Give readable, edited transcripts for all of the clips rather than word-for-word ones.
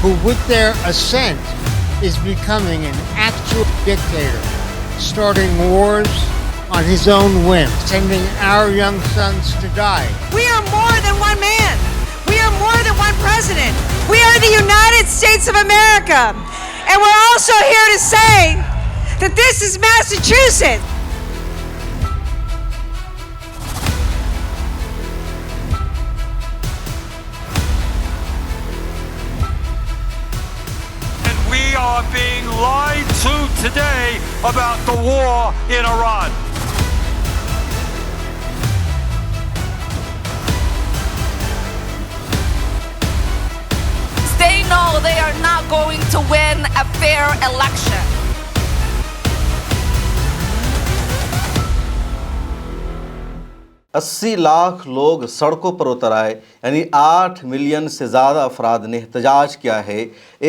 who with their assent is becoming an actual dictator, starting wars on his own whim, sending our young sons to die. We are more than one man. We are more than one president. We are the United States of America. And we're also here to say that this is Massachusetts. We are being lied to today about the war in Iran. They know they are not going to win a fair election. अस्सी लाख लोग सड़कों पर उतर आए, यानी 8 million से ज़्यादा अफराद ने एहतजाज किया है।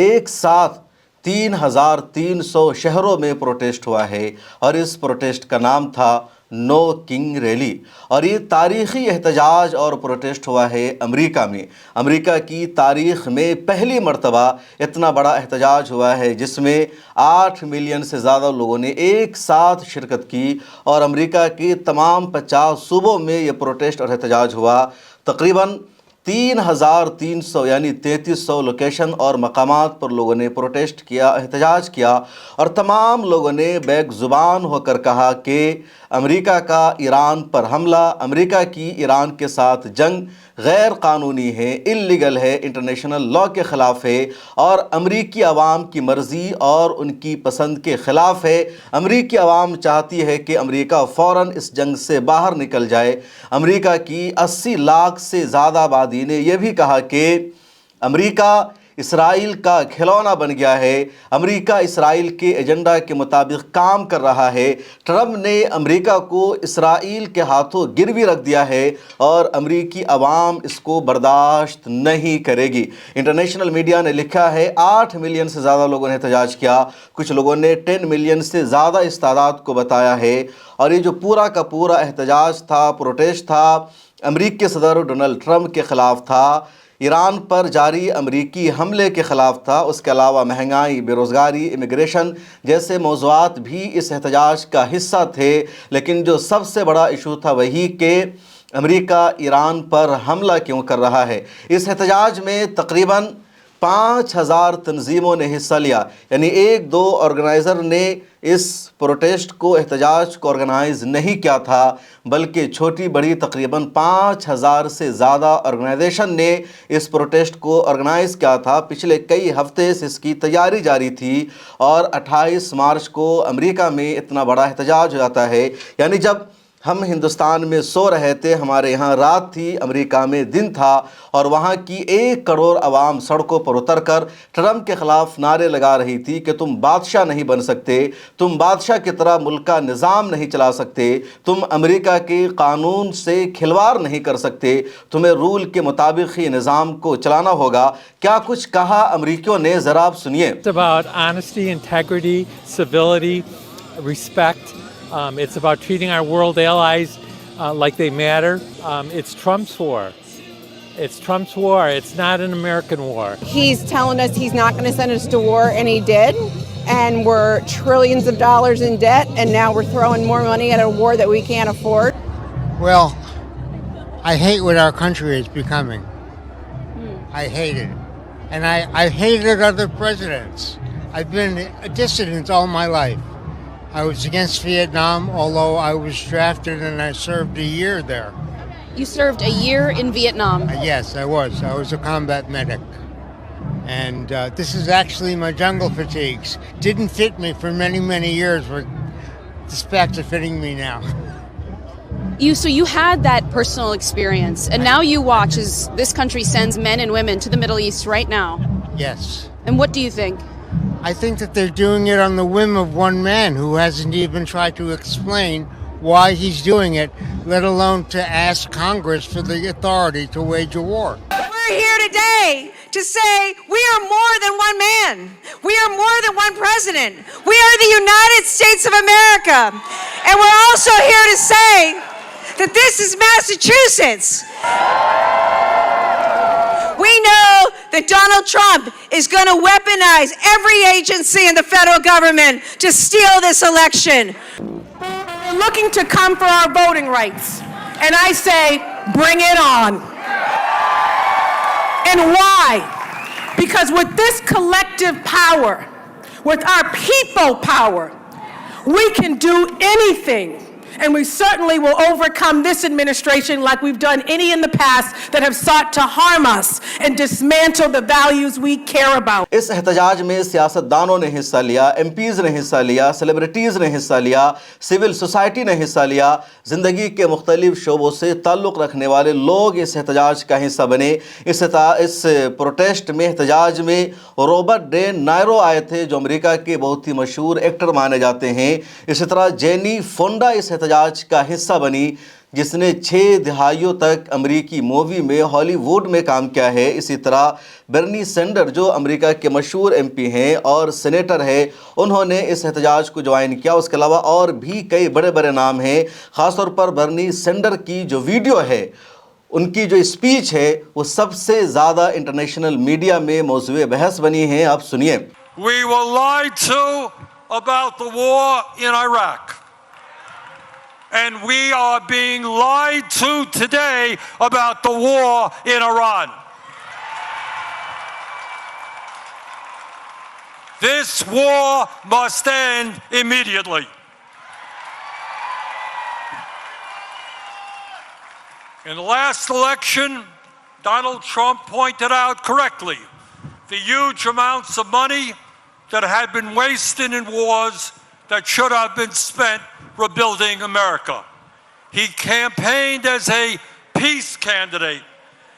एक साथ 3,300 शहरों में प्रोटेस्ट हुआ है और इस प्रोटेस्ट का नाम था नो किंग रैली। और ये तारीख़ी एहतजाज और प्रोटेस्ट हुआ है अमेरिका में। अमेरिका की तारीख़ में पहली मर्तबा इतना बड़ा एहतजाज हुआ है जिसमें 8 मिलियन से ज़्यादा लोगों ने एक साथ शिरकत की और अमेरिका के तमाम 50 सूबों में ये प्रोटेस्ट और एहतजाज हुआ। तकरीबन 3,300 यानी 3,300 लोकेशन और मकामात पर लोगों ने प्रोटेस्ट किया, एहतजाज किया और तमाम लोगों ने बैक ज़ुबान होकर कहा कि अमेरिका का ईरान पर हमला, अमेरिका की ईरान के साथ जंग गैर कानूनी है, इल्लीगल है, इंटरनेशनल लॉ के ख़िलाफ़ है और अमेरिकी आवाम की मर्ज़ी और उनकी पसंद के ख़िलाफ़ है। अमेरिकी आवाम चाहती है कि अमेरिका फ़ौरन इस जंग से बाहर निकल जाए। अमेरिका की 80 लाख से ज़्यादा आबादी ने यह भी कहा कि अमेरिका इसराइल का खिलौना बन गया है, अमेरिका इसराइल के एजेंडा के मुताबिक काम कर रहा है। ट्रंप ने अमेरिका को इसराइल के हाथों गिरवी रख दिया है और अमेरिकी अवाम इसको बर्दाश्त नहीं करेगी। इंटरनेशनल मीडिया ने लिखा है 8 मिलियन से ज़्यादा लोगों ने एहतजाज किया, कुछ लोगों ने 10 मिलियन से ज़्यादा इस तादाद को बताया है। और ये जो पूरा का पूरा एहतजाज था, प्रोटेस्ट था, अमेरिकी सदर डोनाल्ड ट्रंप के ख़िलाफ़ था, ईरान पर जारी अमेरिकी हमले के ख़िलाफ़ था। उसके अलावा महंगाई, बेरोज़गारी, इमिग्रेशन जैसे मौज़ूआत भी इस एहतजाज का हिस्सा थे। लेकिन जो सबसे बड़ा इशू था वही कि अमेरिका ईरान पर हमला क्यों कर रहा है। इस एहतजाज में तकरीबन 5,000 तंजीमों ने हिस्सा लिया, यानी एक दो ऑर्गेनाइज़र ने इस प्रोटेस्ट को, एहतजाज को ऑर्गेनाइज़ नहीं किया था, बल्कि छोटी बड़ी तकरीबन 5,000 से ज़्यादा ऑर्गेनाइजेशन ने इस प्रोटेस्ट को ऑर्गेनाइज़ किया था। पिछले कई हफ्ते से इसकी तैयारी जारी थी और 28 मार्च को अमेरिका में इतना बड़ा एहतजाज हो जाता है। यानी जब हम हिंदुस्तान में सो रहे थे, हमारे यहाँ रात थी, अमेरिका में दिन था और वहाँ की 1 करोड़ आवाम सड़कों पर उतरकर ट्रंप के ख़िलाफ़ नारे लगा रही थी कि तुम बादशाह नहीं बन सकते, तुम बादशाह की तरह मुल्क का निज़ाम नहीं चला सकते, तुम अमेरिका के कानून से खिलवाड़ नहीं कर सकते, तुम्हें रूल के मुताबिक ही निज़ाम को चलाना होगा। क्या कुछ कहा अमेरिकियों ने, ज़रा आप सुनिए। It's about honesty, integrity, civility, respect. It's about treating our world allies like they matter. It's Trump's war. It's Trump's war. It's not an American war. He's telling us he's not going to send us to war, and he did. And we're trillions of dollars in debt, and now we're throwing more money at a war that we can't afford. Well, I hate what our country is becoming. I hate it. And I've hated other presidents. I've been a dissident all my life. I was against Vietnam, although I was drafted and I served a year there. You served a year in Vietnam. Yes, I was. I was a combat medic. And this is actually my jungle fatigues. Didn't fit me for many, many years, but this back to fitting me now. So you had that personal experience, and now you watch as this country sends men and women to the Middle East right now. Yes. And what do you think? I think that they're doing it on the whim of one man who hasn't even tried to explain why he's doing it, let alone to ask Congress for the authority to wage a war. We're here today to say we are more than one man. We are more than one president. We are the United States of America. And we're also here to say that this is Massachusetts. We know that Donald Donald Trump is going to weaponize every agency in the federal government to steal this election. They're looking to come for our voting rights. And I say, bring it on. And why? Because with this collective power, with our people power, we can do anything. And we certainly will overcome this administration like we've done any in the past that have sought to harm us and dismantle the values we care about. इस एहतजाज में सियासतदानों ने हिस्सा लिया, MPs ने हिस्सा लिया, celebrities ने हिस्सा लिया, सिविल सोसाइटी ने हिस्सा लिया, ज़िंदगी के मुख्तलिफ शोबों से ताल्लुक़ रखने वाले लोग इस एहतजाज का हिस्सा बने। इस प्रोटेस्ट में एहतजाज में रॉबर्ट डे नायरो आए थे, जो अमेरिका के बहुत ही मशहूर एक्टर माने जाते हैं। इसी तरह जेनी फोंडा इस एहतजाज का हिस्सा बनी, जिसने 6 दहाइयों तक अमेरिकी मूवी में, हॉलीवुड में काम किया है। इसी तरह बर्नी सैंडर, जो अमेरिका के मशहूर एमपी हैं और सेनेटर है, उन्होंने इस एहतजाज को ज्वाइन किया। उसके अलावा और भी कई बड़े बड़े नाम हैं। ख़ासतौर पर बर्नी सैंडर की जो वीडियो है, उनकी जो स्पीच है, वो सबसे ज़्यादा इंटरनेशनल मीडिया में मौज़ूए बहस बनी है। आप सुनिए। We were lied to about the war in Iraq. And we are being lied to today about the war in Iran. This war must end immediately. In the last election, Donald Trump pointed out correctly the huge amounts of money that had been wasted in wars that should have been spent rebuilding America. He campaigned as a peace candidate,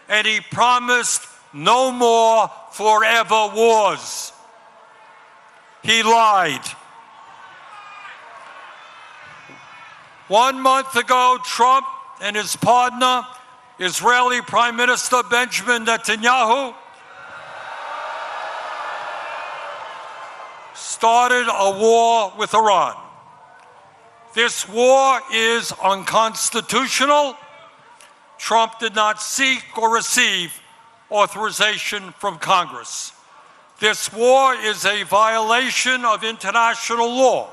and he promised no more forever wars. He lied. 1 month ago, Trump and his partner, Israeli Prime Minister Benjamin Netanyahu, started a war with Iran. This war is unconstitutional. Trump did not seek or receive authorization from Congress. This war is a violation of international law.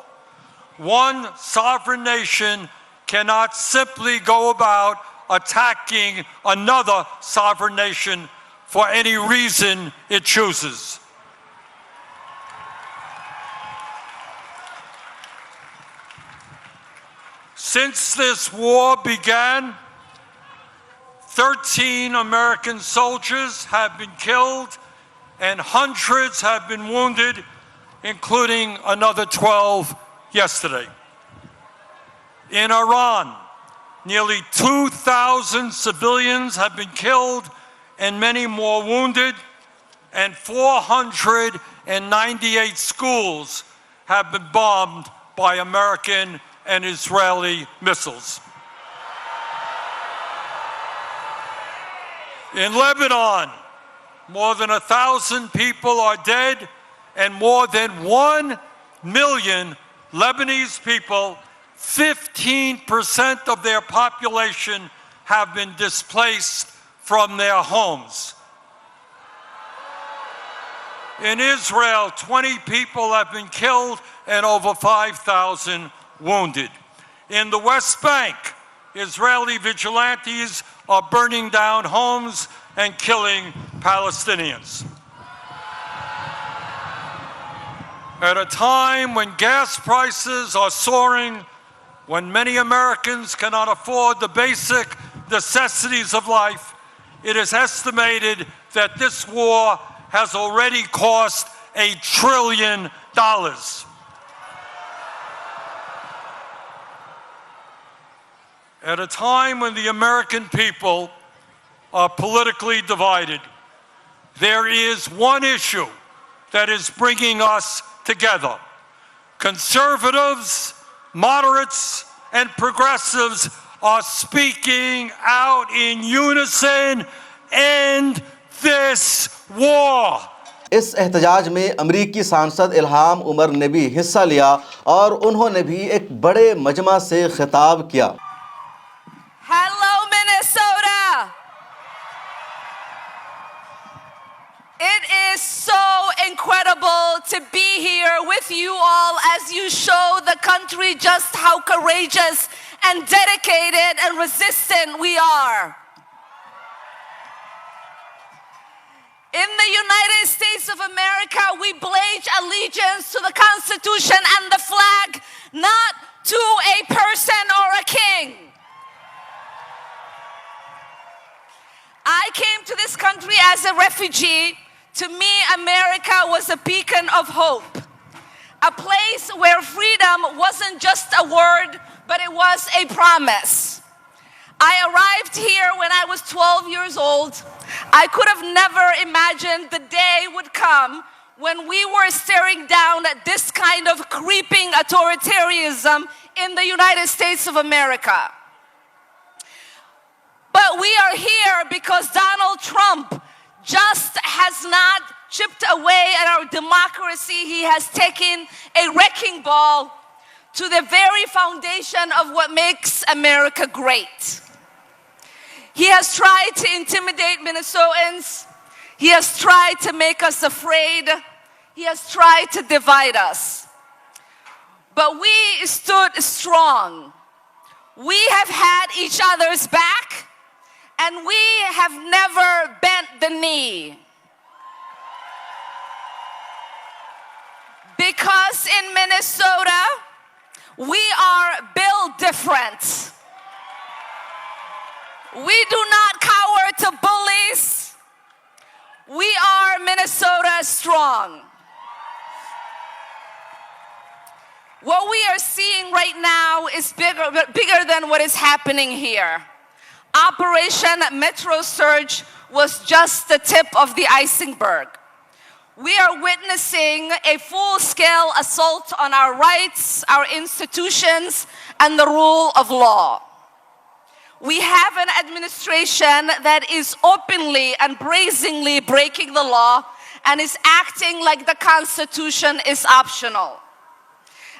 One sovereign nation cannot simply go about attacking another sovereign nation for any reason it chooses. Since this war began, 13 American soldiers have been killed and hundreds have been wounded, including another 12 yesterday. In Iran, nearly 2,000 civilians have been killed and many more wounded, and 498 schools have been bombed by American and Israeli missiles. In Lebanon, more than 1,000 people are dead, and more than 1 million Lebanese people, 15% of their population, have been displaced from their homes. In Israel, 20 people have been killed and over 5,000 wounded. In the West Bank, Israeli vigilantes are burning down homes and killing Palestinians. At a time when gas prices are soaring, when many Americans cannot afford the basic necessities of life, it is estimated that this war has already cost $1 trillion. At a time when the American people are politically divided, there is one issue that is bringing us together. Conservatives, moderates, and progressives are speaking out in unison, end this war. इस एहतजाज में अमरीकी सांसद इल्हाम उमर ने भी हिस्सा लिया और उन्होंने भी एक बड़े मजमा से खिताब किया। Hello, Minnesota. It is so incredible to be here with you all as you show the country just how courageous and dedicated and resistant we are. In the United States of America, we pledge allegiance to the Constitution and the flag, not to a person or a king. I came to this country as a refugee. To me, America was a beacon of hope, a place where freedom wasn't just a word, but it was a promise. I arrived here when I was 12 years old. I could have never imagined the day would come when we were staring down at this kind of creeping authoritarianism in the United States of America. But we are here because Donald Trump just has not chipped away at our democracy. He has taken a wrecking ball to the very foundation of what makes America great. He has tried to intimidate Minnesotans. He has tried to make us afraid. He has tried to divide us. But we stood strong. We have had each other's back, and we have never bent the knee. Because in Minnesota, we are built different. We do not cower to bullies. We are Minnesota strong. What we are seeing right now is bigger than what is happening here. Operation Metro Surge was just the tip of the iceberg. We are witnessing a full-scale assault on our rights, our institutions, and the rule of law. We have an administration that is openly and brazenly breaking the law and is acting like the Constitution is optional.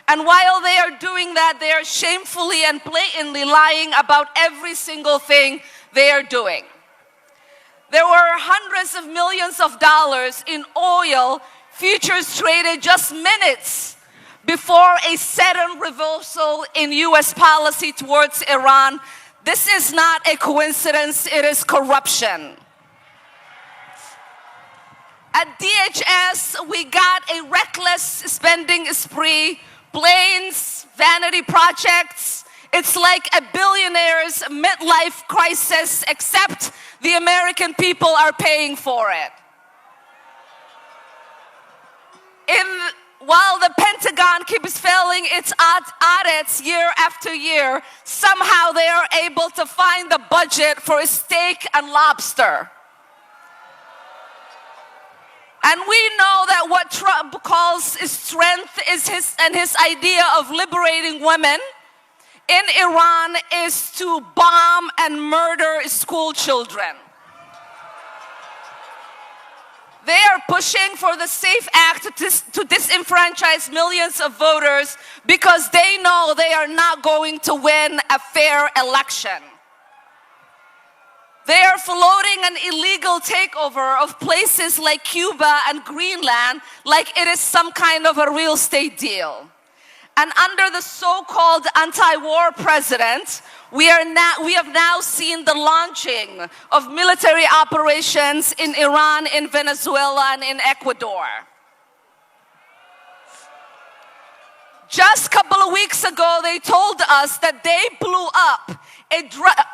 And while they are doing that, they are shamefully and blatantly lying about every single thing they are doing. There were hundreds of millions of dollars in oil futures traded just minutes before a sudden reversal in U.S. policy towards Iran. This is not a coincidence, it is corruption. At DHS, we got a reckless spending spree, planes, vanity projects. It's like a billionaire's midlife crisis, except the American people are paying for it. While the Pentagon keeps failing its audits year after year, somehow they are able to find the budget for steak and lobster. And we know that what Trump calls strength is his idea of liberating women in Iran is to bomb and murder school children. They are pushing for the SAFE Act to disenfranchise millions of voters because they know they are not going to win a fair election. They are floating an illegal takeover of places like Cuba and Greenland like it is some kind of a real estate deal. And under the so-called anti-war president, we have now seen the launching of military operations in Iran, in Venezuela, and in Ecuador. Just a couple of weeks ago, they told us that they blew up a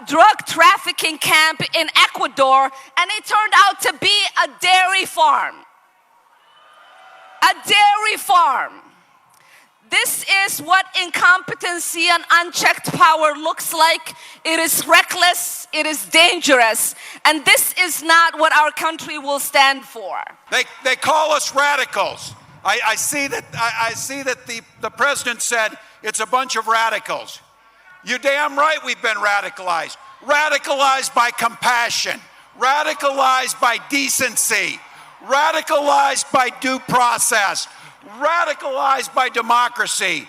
drug trafficking camp in Ecuador, and it turned out to be a dairy farm. A dairy farm. This is what incompetency and unchecked power looks like. It is reckless, it is dangerous, and this is not what our country will stand for. They call us radicals. I see that the president said it's a bunch of radicals. You're damn right we've been radicalized. Radicalized by compassion, radicalized by decency, radicalized by due process, radicalized by democracy,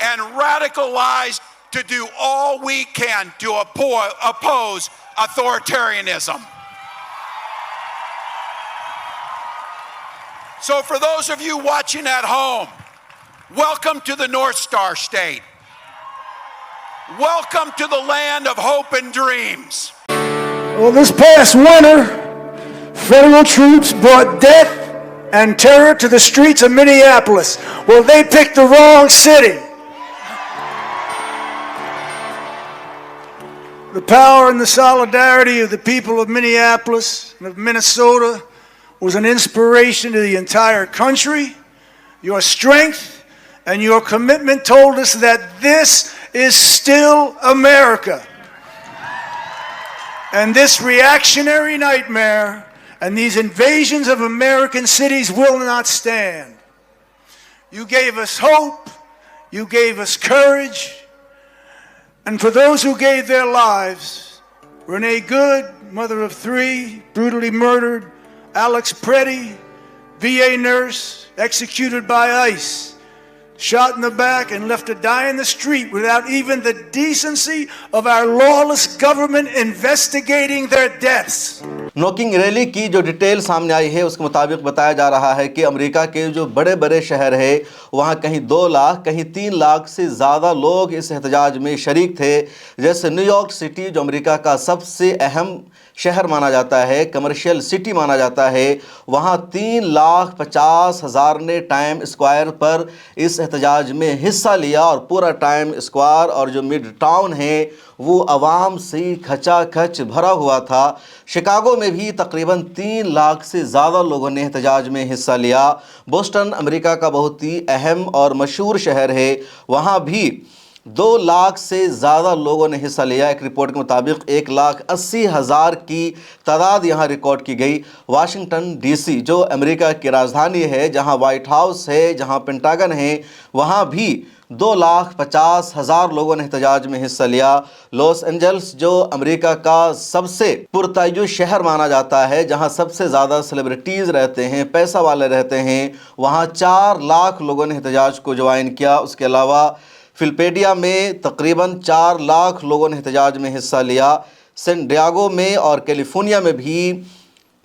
and radicalized to do all we can to oppose authoritarianism. So for those of you watching at home, welcome to the North Star State. Welcome to the land of hope and dreams. Well, this past winter, federal troops brought death and terror to the streets of Minneapolis. Well, they picked the wrong city. The power and the solidarity of the people of Minneapolis and of Minnesota was an inspiration to the entire country. Your strength and your commitment told us that this is still America. And this reactionary nightmare and these invasions of American cities will not stand. You gave us hope, you gave us courage, and for those who gave their lives, Renee Good, mother of 3, brutally murdered, Alex Preddy, VA nurse, executed by ICE, shot in the back and left to die in the street without even the decency of our lawless government investigating their deaths. Knocking rally की जो detail सामने आई है उसके मुताबिक बताया जा रहा है कि अमेरिका के जो बड़े बड़े शहर है वहाँ कहीं 2 लाख कहीं 3 लाख से ज़्यादा लोग इस एहतजाज में शरीक थे। जैसे न्यूयॉर्क सिटी जो अमेरिका का सबसे अहम शहर माना जाता है, कमर्शियल सिटी माना जाता है, वहाँ 3,50,000 ने टाइम स्क्वायर पर इस एहतजाज में हिस्सा लिया और पूरा टाइम स्क्वायर और जो मिड टाउन है वो आवाम से खचाखच भरा हुआ था। शिकागो में भी तकरीबन 3 लाख से ज़्यादा लोगों ने एहतजाज में हिस्सा लिया। बोस्टन अमेरिका का बहुत ही अहम और मशहूर शहर है, वहाँ भी 2 लाख से ज़्यादा लोगों ने हिस्सा लिया। एक रिपोर्ट के मुताबिक 1,80,000 की तादाद यहाँ रिकॉर्ड की गई। वाशिंगटन डीसी जो अमेरिका की राजधानी है, जहाँ वाइट हाउस है, जहाँ पेंटागन है, वहाँ भी 2,50,000 लोगों ने एहतजाज में हिस्सा लिया। लॉस एंजल्स जो अमेरिका का सबसे पुरतायुश शहर माना जाता है, जहां सबसे ज़्यादा सेलिब्रिटीज़ रहते हैं, पैसा वाले रहते हैं, वहां 4 लाख लोगों ने एहतजाज को ज्वाइन किया। उसके अलावा फिलपेडिया में तकरीबन 4 लाख लोगों ने एहतजाज में हिस्सा लिया। सैन डिएगो में और कैलिफोर्निया में भी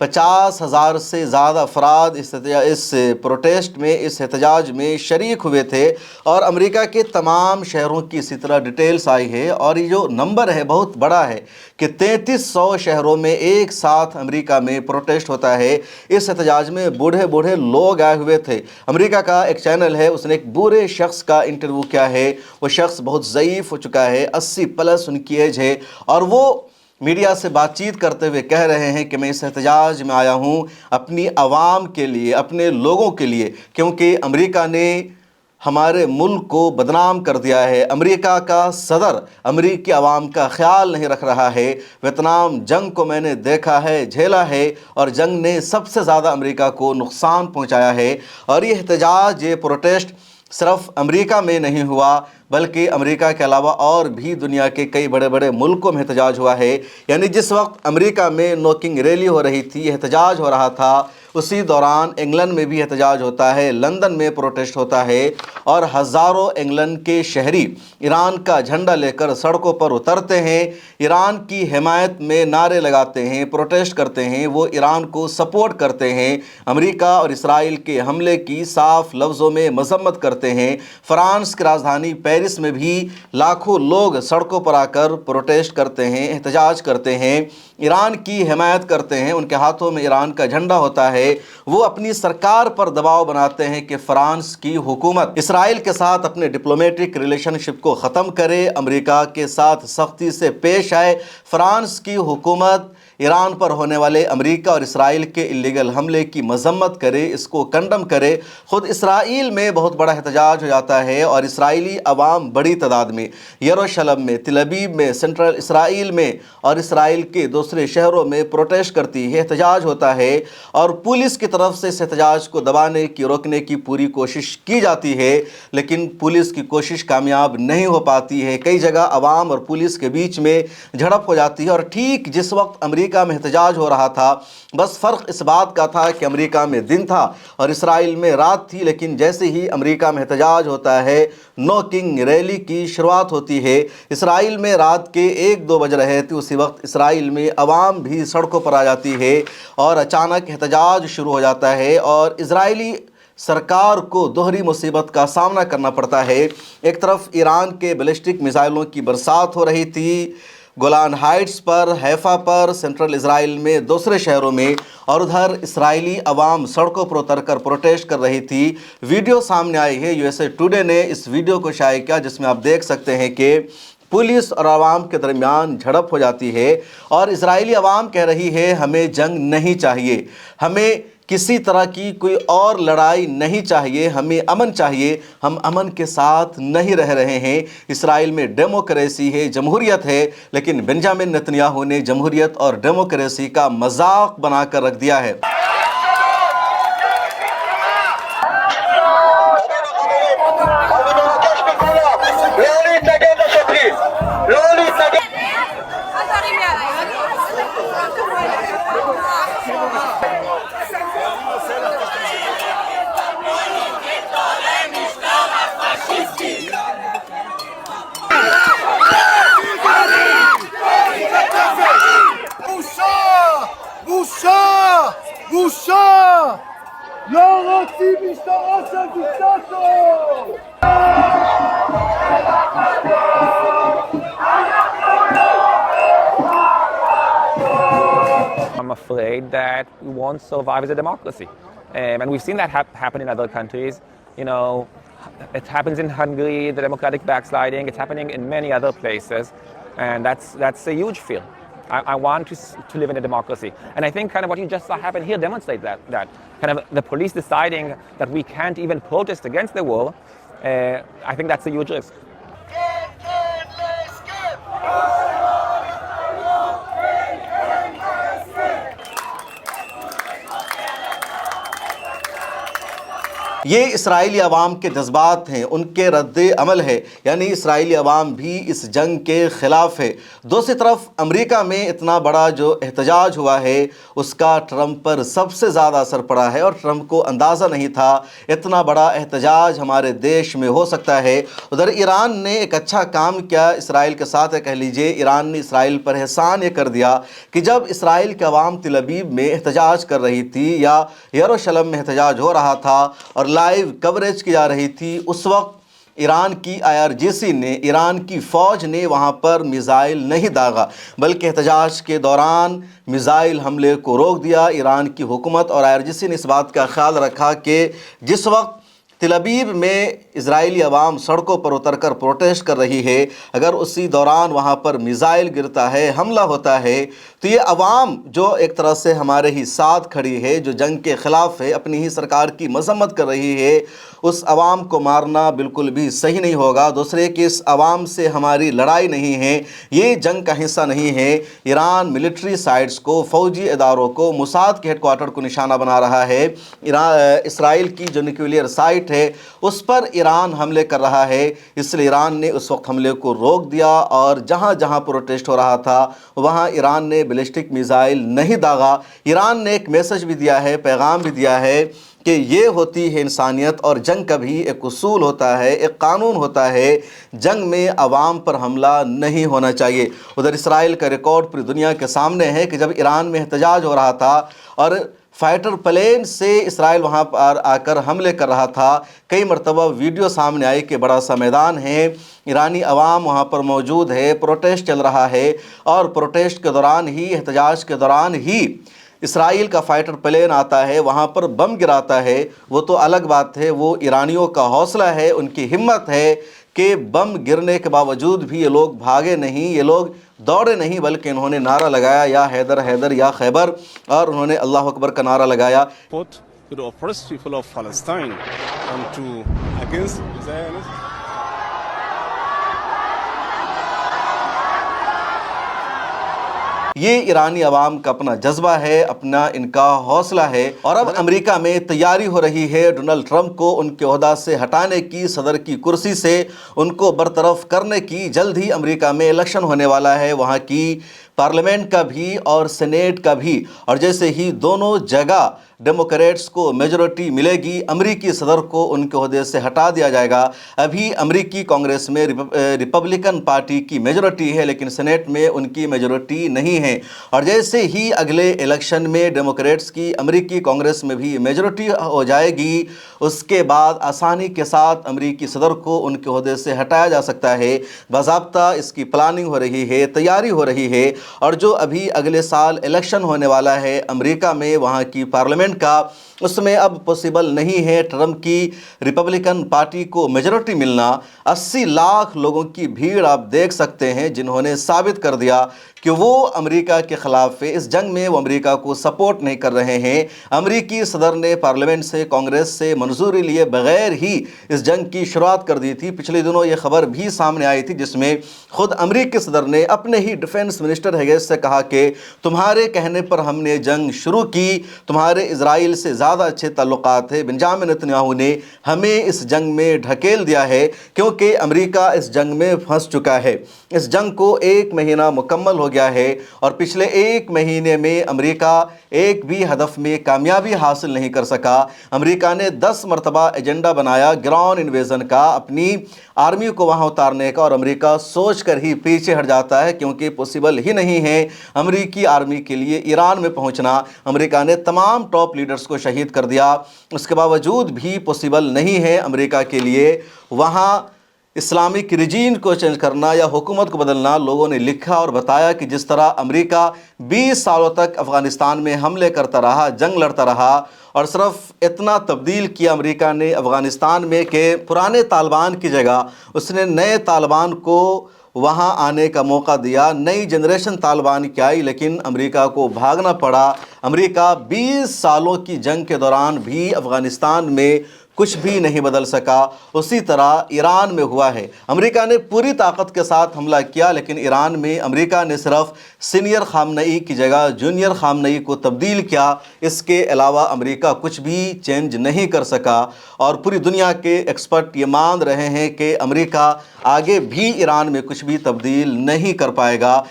50,000 से ज़्यादा अफराद इस प्रोटेस्ट में, इस एहतजाज में शरीक हुए थे। और अमेरिका के तमाम शहरों की इसी तरह डिटेल्स आई है और ये जो नंबर है बहुत बड़ा है कि 3300 शहरों में एक साथ अमेरिका में प्रोटेस्ट होता है। इस एहतजाज में बूढ़े बूढ़े लोग आए हुए थे। अमेरिका का एक चैनल है, उसने एक बूढ़े शख्स का इंटरव्यू किया है। वो शख्स बहुत ज़ईफ़ हो चुका है, 80 प्लस उनकी एज है, और वो मीडिया से बातचीत करते हुए कह रहे हैं कि मैं इस एहतजाज में आया हूं अपनी आवाम के लिए, अपने लोगों के लिए, क्योंकि अमेरिका ने हमारे मुल्क को बदनाम कर दिया है। अमेरिका का सदर अमेरिकी आवाम का ख्याल नहीं रख रहा है। वियतनाम जंग को मैंने देखा है, झेला है, और जंग ने सबसे ज़्यादा अमेरिका को नुकसान पहुंचाया है। और ये एहतजाज, ये प्रोटेस्ट सिर्फ अमेरिका में नहीं हुआ बल्कि अमेरिका के अलावा और भी दुनिया के कई बड़े बड़े मुल्कों में एहतजाज हुआ है। यानी जिस वक्त अमेरिका में नोकिंग रैली हो रही थी, एहतजाज हो रहा था, उसी दौरान इंग्लैंड में भी एहतजाज होता है, लंदन में प्रोटेस्ट होता है, और हज़ारों इंग्लैंड के शहरी ईरान का झंडा लेकर सड़कों पर उतरते हैं, ईरान की हिमायत में नारे लगाते हैं, प्रोटेस्ट करते हैं, वो ईरान को सपोर्ट करते हैं, अमेरिका और इसराइल के हमले की साफ लफ्ज़ों में मजम्मत करते हैं। फ्रांस की राजधानी पेरिस में भी लाखों लोग सड़कों पर आकर प्रोटेस्ट करते हैं, एहतजाज करते हैं, ईरान की हिमायत करते हैं, उनके हाथों में ईरान का झंडा होता है। वो अपनी सरकार पर दबाव बनाते हैं कि फ्रांस की हुकूमत इसराइल के साथ अपने डिप्लोमेटिक रिलेशनशिप को ख़त्म करे, अमेरिका के साथ सख्ती से पेश आए, फ्रांस की हुकूमत ईरान पर होने वाले अमेरिका और इसराइल के इलीगल हमले की मजम्मत करे, इसको कंडम करे। ख़ुद इसराइल में बहुत बड़ा एहतजाज हो जाता है और इसराइली अवाम बड़ी तादाद में यरूशलेम में, तेल अवीव में, सेंट्रल इसराइल में और इसराइल के दूसरे शहरों में प्रोटेस्ट करती है, एहतजाज होता है। और पुलिस की तरफ से इस एहतजाज को दबाने की, रोकने की पूरी कोशिश की जाती है, लेकिन पुलिस की कोशिश कामयाब नहीं हो पाती है। कई जगह अवाम और पुलिस के बीच में झड़प हो जाती है। और ठीक जिस वक्त अमेरिका امریکہ میں احتجاج ہو رہا تھا، بس فرق اس بات کا تھا کہ امریکہ میں دن تھا اور اسرائیل میں رات تھی، لیکن جیسے ہی امریکہ میں احتجاج ہوتا ہے، نو کنگ ریلی کی شروعات ہوتی ہے، اسرائیل میں رات کے 1-2 بج رہے تھے، اسی وقت اسرائیل میں عوام بھی سڑکوں پر آ جاتی ہے اور اچانک احتجاج شروع ہو جاتا ہے اور اسرائیلی سرکار کو دوہری مصیبت کا سامنا کرنا پڑتا ہے۔ ایک طرف ایران کے بیلسٹک میزائلوں کی برسات ہو رہی تھی گولان ہائٹس پر، حیفا پر، سینٹرل اسرائیل میں، دوسرے شہروں میں، اور ادھر اسرائیلی عوام سڑکوں پر اتر کر پروٹیسٹ کر رہی تھی۔ ویڈیو سامنے آئی ہے، USA ٹوڈے نے اس ویڈیو کو شائع کیا جس میں آپ دیکھ سکتے ہیں کہ پولیس اور عوام کے درمیان جھڑپ ہو جاتی ہے اور اسرائیلی عوام کہہ رہی ہے ہمیں جنگ نہیں چاہیے، ہمیں کسی طرح کی کوئی اور لڑائی نہیں چاہیے، ہمیں امن چاہیے، ہم امن کے ساتھ نہیں رہ رہے ہیں۔ اسرائیل میں ڈیموکریسی ہے، جمہوریت ہے، لیکن بنجامن نتنیاہو نے جمہوریت اور ڈیموکریسی کا مذاق بنا کر رکھ دیا ہے۔ I'm afraid that we won't survive as a democracy. And we've seen that happen in other countries. You know, it happens in Hungary, the democratic backsliding. It's happening in many other places. And that's a huge fear. I want to live in a democracy. And I think kind of what you just saw happen here demonstrates that. Kind of the police deciding that we can't even protest against the war, I think that's a huge risk. یہ اسرائیلی عوام کے جذبات ہیں، ان کے رد عمل ہے، یعنی اسرائیلی عوام بھی اس جنگ کے خلاف ہے۔ دوسری طرف امریکہ میں اتنا بڑا جو احتجاج ہوا ہے اس کا ٹرمپ پر سب سے زیادہ اثر پڑا ہے اور ٹرمپ کو اندازہ نہیں تھا اتنا بڑا احتجاج ہمارے دیش میں ہو سکتا ہے۔ ادھر ایران نے ایک اچھا کام کیا اسرائیل کے ساتھ، کہہ لیجئے ایران نے اسرائیل پر احسان یہ کر دیا کہ جب اسرائیل کے عوام تل ابیب میں احتجاج کر رہی تھی یا یروشلم میں احتجاج ہو رہا تھا اور لائیو کوریج کی جا رہی تھی، اس وقت ایران کی IRGC نے، ایران کی فوج نے وہاں پر میزائل نہیں داغا بلکہ احتجاج کے دوران میزائل حملے کو روک دیا۔ ایران کی حکومت اور IRGC نے اس بات کا خیال رکھا کہ جس وقت تل ابیب میں اسرائیلی عوام سڑکوں پر اتر کر پروٹیسٹ کر رہی ہے، اگر اسی دوران وہاں پر میزائل گرتا ہے، حملہ ہوتا ہے، تو یہ عوام جو ایک طرح سے ہمارے ہی ساتھ کھڑی ہے، جو جنگ کے خلاف ہے، اپنی ہی سرکار کی مذمت کر رہی ہے، اس عوام کو مارنا بالکل بھی صحیح نہیں ہوگا۔ دوسرے کہ اس عوام سے ہماری لڑائی نہیں ہے، یہ جنگ کا حصہ نہیں ہے۔ ایران ملٹری سائٹس کو، فوجی اداروں کو، موساد کے ہیڈ کوارٹر کو نشانہ بنا رہا ہے۔ اسرائیل کی جو نیوکلیئر سائٹ ہے اس پر ایران حملے کر رہا ہے، اس لیے ایران نے اس وقت حملے کو روک دیا اور جہاں جہاں پروٹیسٹ ہو رہا تھا وہاں ایران نے بیلسٹک میزائل نہیں داغا۔ ایران نے ایک میسج بھی دیا ہے، پیغام بھی دیا ہے کہ یہ ہوتی ہے انسانیت اور جنگ کا بھی ایک اصول ہوتا ہے، ایک قانون ہوتا ہے، جنگ میں عوام پر حملہ نہیں ہونا چاہیے۔ ادھر اسرائیل کا ریکارڈ پوری دنیا کے سامنے ہے کہ جب ایران میں احتجاج ہو رہا تھا اور فائٹر پلین سے اسرائیل وہاں پر آ کر حملے کر رہا تھا، کئی مرتبہ ویڈیو سامنے آئی کہ بڑا سا میدان ہے، ایرانی عوام وہاں پر موجود ہے، پروٹیسٹ چل رہا ہے اور پروٹیسٹ کے دوران ہی، احتجاج کے دوران ہی اسرائیل کا فائٹر پلین آتا ہے، وہاں پر بم گراتا ہے۔ وہ تو الگ بات ہے، وہ ایرانیوں کا حوصلہ ہے، ان کی ہمت ہے کہ بم گرنے کے باوجود بھی یہ لوگ بھاگے نہیں، یہ لوگ دوڑے نہیں، بلکہ انہوں نے نعرہ لگایا یا حیدر حیدر یا خیبر، اور انہوں نے اللہ اکبر کا نعرہ لگایا۔ To the oppressed people of Palestine and against Israel. یہ ایرانی عوام کا اپنا جذبہ ہے، اپنا ان کا حوصلہ ہے، اور اب امریکہ میں تیاری ہو رہی ہے ڈونلڈ ٹرمپ کو ان کے عہدہ سے ہٹانے کی، صدر کی کرسی سے ان کو برطرف کرنے کی۔ جلد ہی امریکہ میں الیکشن ہونے والا ہے، وہاں کی पार्लियामेंट का भी और सेनेट का भी। और जैसे ही दोनों जगह डेमोक्रेट्स को मेजॉरिटी मिलेगी, अमेरिकी सदर को उनके ओहदे से हटा दिया जाएगा। अभी अमेरिकी कांग्रेस में रिपब्लिकन पार्टी की मेजॉरिटी है, लेकिन सेनेट में उनकी मेजॉरिटी नहीं है। और जैसे ही अगले इलेक्शन में डेमोक्रेट्स की अमेरिकी कांग्रेस में भी मेजॉरिटी हो जाएगी, उसके बाद आसानी के साथ अमेरिकी सदर को उनके ओहदे से हटाया जा सकता है। बाज़ाब्ता इसकी प्लानिंग हो रही है, तैयारी हो रही है। और जो अभी अगले साल इलेक्शन होने वाला है अमेरिका में, वहाँ की पार्लियामेंट का, उसमें अब पॉसिबल नहीं है ट्रंप की रिपब्लिकन पार्टी को मेजॉरिटी मिलना। 80 लाख लोगों की भीड़ आप देख सकते हैं जिन्होंने साबित कर दिया कि वो अमेरिका के ख़िलाफ़ है। इस जंग में वो अमेरिका को सपोर्ट नहीं कर रहे हैं। अमेरिकी सदर ने पार्लियामेंट से, कांग्रेस से मंजूरी लिए बगैर ही इस जंग की शुरुआत कर दी थी। पिछले दिनों ये खबर भी सामने आई थी जिसमें खुद अमेरिकी सदर ने अपने ही डिफेंस मिनिस्टर हैगेस से कहा कि तुम्हारे कहने पर हमने जंग शुरू की, तुम्हारे इजराइल से ज़्यादा अच्छे ताल्लुकात है। बेंजामिन नेतन्याहू ने हमें इस जंग में ढकेल दिया है क्योंकि अमेरिका इस जंग में फंस चुका है। इस जंग को 1 महीना मुकम्मल हो गया है और पिछले 1 महीने में अमेरिका एक भी हदफ में कामयाबी हासिल नहीं कर सका। अमेरिका ने 10 मरतबा एजेंडा बनाया ग्राउंड इन्वेजन का, अपनी आर्मी को वहां उतारने का, और अमेरिका सोच कर ही पीछे हट जाता है क्योंकि पॉसिबल ही नहीं है अमेरिकी आर्मी के लिए ईरान में पहुंचना। अमेरिका ने तमाम टॉप लीडर्स को शहीद कर दिया, उसके बावजूद भी पॉसिबल नहीं है अमेरिका के लिए वहां इस्लामिक रिजीम को चेंज करना या हुकूमत को बदलना। लोगों ने लिखा और बताया कि जिस तरह अमेरिका 20 सालों तक अफ़गानिस्तान में हमले करता रहा, जंग लड़ता रहा, और सिर्फ इतना तब्दील किया अमेरिका ने अफ़गानिस्तान में कि पुराने तालिबान की जगह उसने नए तालिबान को वहां आने का मौका दिया। नई जनरेशन तालिबान की आई, लेकिन अमेरिका को भागना पड़ा। अमेरिका 20 सालों की जंग के दौरान भी अफ़गानिस्तान में कुछ भी नहीं बदल सका। उसी तरह ईरान में हुआ है, अमेरिका ने पूरी ताकत के साथ हमला किया, लेकिन ईरान में अमेरिका ने सिर्फ सीनियर खामनई की जगह जूनियर खामनई को तब्दील किया। इसके अलावा अमेरिका कुछ भी चेंज नहीं कर सका। और पूरी दुनिया के एक्सपर्ट ये मान रहे हैं कि अमेरिका आगे भी ईरान में कुछ भी तब्दील नहीं कर पाएगा।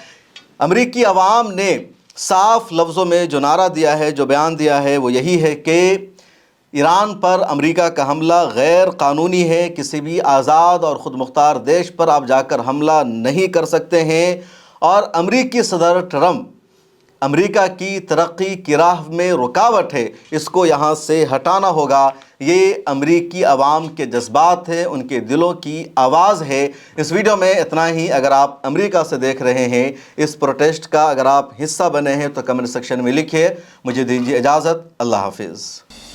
अमेरिकी अवाम ने साफ लफ्ज़ों में जो नारा दिया है, जो बयान दिया है, वो यही है कि ईरान पर अमेरिका का हमला गैर कानूनी है। किसी भी आज़ाद और ख़ुद मुख्तार देश पर आप जाकर हमला नहीं कर सकते हैं। और अमेरिकी सदर ट्रंप अमेरिका की तरक्की की राह में रुकावट है, इसको यहाँ से हटाना होगा। ये अमेरिकी अवाम के जज्बात हैं, उनके दिलों की आवाज़ है। इस वीडियो में इतना ही। अगर आप अमेरिका से देख रहे हैं इस प्रोटेस्ट का, अगर आप हिस्सा बने हैं तो कमेंट सेक्शन में लिखिए। मुझे दीजिए इजाज़त। अल्लाह हाफिज़।